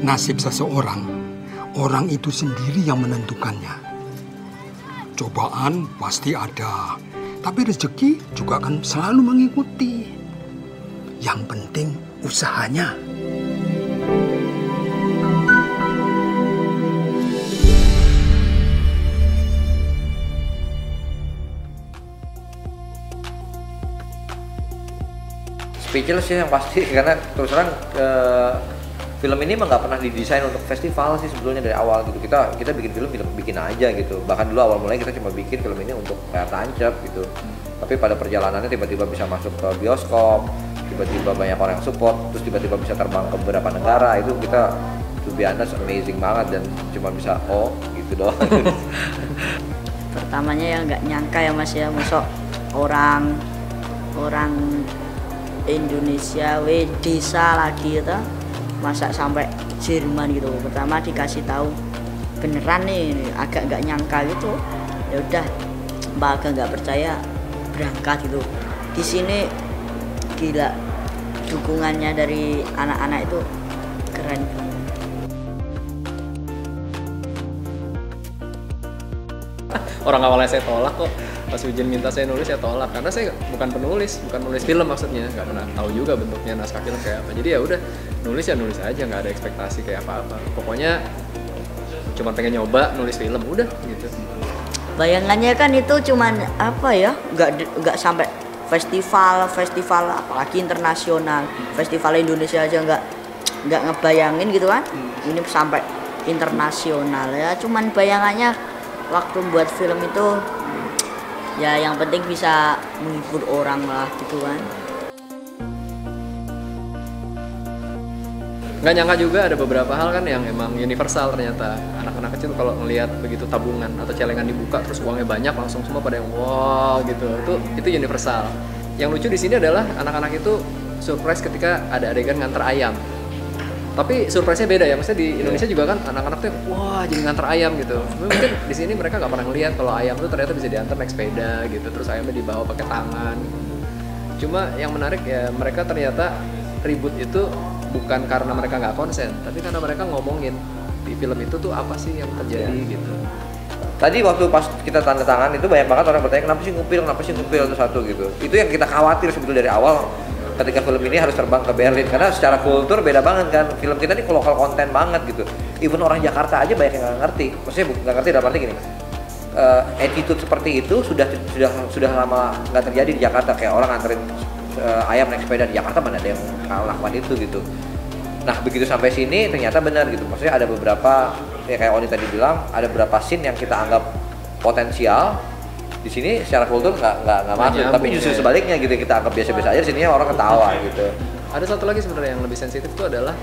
Nasib seseorang, orang itu sendiri yang menentukannya. Cobaan pasti ada, tapi rezeki juga akan selalu mengikuti. Yang penting usahanya. Speechless sih yang pasti, karena terus terang film ini emang nggak pernah didesain untuk festival sih sebetulnya dari awal gitu. Kita bikin film bikin aja gitu. Bahkan dulu awal mulai kita cuma bikin film ini untuk kayak tancap gitu. Tapi pada perjalanannya tiba-tiba bisa masuk ke bioskop, tiba-tiba banyak orang yang support, terus tiba-tiba bisa terbang ke beberapa negara. Itu kita to be honest amazing banget dan cuma bisa gitu doang. Pertamanya ya nggak nyangka ya Mas ya, masuk orang Indonesia desa lagi gitu, masa sampai Jerman gitu. Pertama dikasih tahu beneran nih, agak nggak nyangka gitu. Ya udah, Mbak agak nggak percaya, berangkat gitu. Di sini gila, dukungannya dari anak-anak itu keren. Orang awalnya saya tolak kok, pas Ujian minta saya nulis saya tolak karena saya bukan penulis film maksudnya, nggak pernah tahu juga bentuknya naskah film kayak apa. Jadi ya udah nulis aja, nggak ada ekspektasi kayak apa-apa. Pokoknya cuma pengen nyoba nulis film udah gitu. Bayangannya kan itu cuman apa ya, nggak sampai festival apalagi internasional. Festival Indonesia aja nggak ngebayangin gitu kan. Ini sampai internasional ya, cuman bayangannya waktu buat film itu ya yang penting bisa menghibur orang lah gitu kan. Nggak nyangka juga ada beberapa hal kan yang emang universal ternyata. Anak-anak kecil kalau ngelihat begitu tabungan atau celengan dibuka terus uangnya banyak langsung semua pada yang wow gitu. Itu universal. Yang lucu di sini adalah anak-anak itu surprise ketika ada adegan nganter ayam. Tapi surprise-nya beda ya, maksudnya di Indonesia juga kan anak-anak tuh wah jadi nganter ayam gitu. Mungkin di sini mereka nggak pernah ngeliat kalau ayam tuh ternyata bisa diantar naik sepeda gitu, terus ayamnya dibawa pakai tangan. Cuma yang menarik ya mereka ternyata ribut itu bukan karena mereka nggak konsen, tapi karena mereka ngomongin di film itu tuh apa sih yang terjadi gitu. Tadi waktu pas kita tanda tangan itu banyak banget orang bertanya kenapa sih ngupil itu satu gitu. Itu yang kita khawatir sebetulnya dari awal. Ketika film ini harus terbang ke Berlin karena secara kultur beda banget kan. Film kita ini lokal konten banget gitu. Even orang Jakarta aja banyak yang nggak ngerti. Maksudnya nggak ngerti dalam arti gini. Attitude seperti itu sudah lama nggak terjadi di Jakarta. Kayak orang nganterin ayam naik sepeda di Jakarta mana ada yang lakukan itu gitu. Nah begitu sampai sini ternyata benar gitu. Maksudnya ada beberapa ya kayak Oni tadi bilang ada beberapa scene yang kita anggap potensial. Di sini secara kultur nggak masuk, tapi justru sebaliknya gitu kita anggap biasa-biasa aja, di sini orang ketawa gitu. Ada satu lagi sebenarnya yang lebih sensitif itu adalah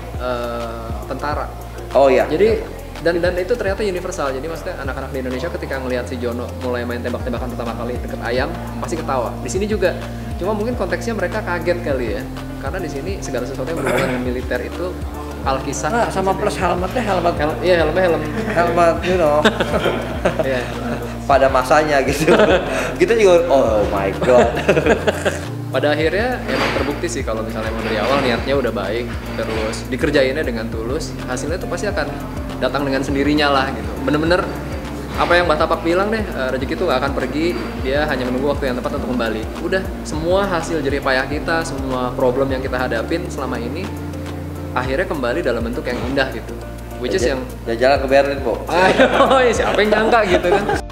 tentara. Oh iya. Jadi dan itu ternyata universal. Jadi maksudnya anak-anak di Indonesia ketika ngelihat si Jono mulai main tembak-tembakan pertama kali deket ayam pasti ketawa. Di sini juga. Cuma mungkin konteksnya mereka kaget kali ya. Karena di sini segala sesuatu yang berhubungan dengan militer itu alkisah. Sama plus helmetnya helmet you know. Iya. Pada masanya gitu. Kita juga oh my god. Pada akhirnya emang terbukti sih kalau misalnya emang dari awal niatnya udah baik, terus dikerjainnya dengan tulus, hasilnya tuh pasti akan datang dengan sendirinya lah gitu. Bener-bener apa yang Mbak Tapak bilang deh, rezeki itu gak akan pergi, dia hanya menunggu waktu yang tepat untuk kembali. Udah, semua hasil jerih payah kita, semua problem yang kita hadapin selama ini akhirnya kembali dalam bentuk yang indah gitu. Which is yang jalan ke Berlin, Po. Oh, siapa yang nyangka gitu kan.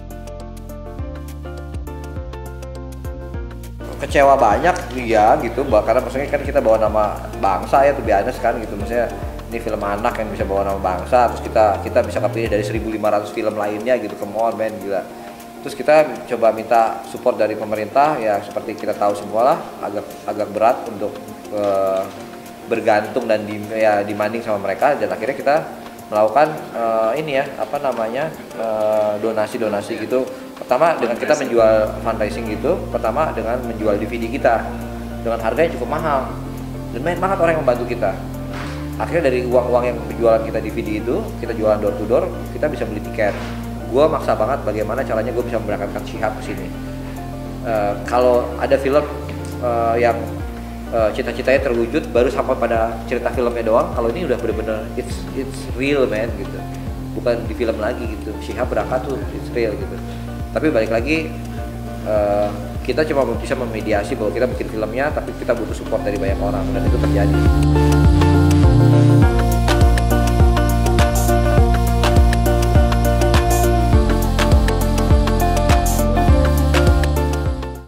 Kecewa banyak iya gitu, karena maksudnya kan kita bawa nama bangsa ya tuh biasa kan gitu, maksudnya ini film anak yang bisa bawa nama bangsa, terus kita bisa kepilih dari 1.500 film lainnya gitu, come on man, gila. Terus kita coba minta support dari pemerintah ya seperti kita tahu semua lah, agak berat untuk bergantung dan dibanding sama mereka, dan akhirnya kita melakukan donasi gitu. Pertama dengan kita menjual fundraising gitu, pertama dengan menjual DVD kita dengan harga yang cukup mahal dan banyak banget orang yang membantu kita. Akhirnya dari uang yang penjualan kita DVD itu, kita jualan door to door, kita bisa beli tiket. Gue maksa banget bagaimana caranya gue bisa memberangkatkan Shihab ke sini. Kalau ada film yang cita-citanya terwujud baru sampai pada cerita filmnya doang. Kalau ini udah bener-bener it's real man gitu, bukan di film lagi gitu. Shihab berangkat tuh it's real gitu. Tapi balik lagi kita cuma bisa memediasi bahwa kita bikin filmnya, tapi kita butuh support dari banyak orang dan itu terjadi.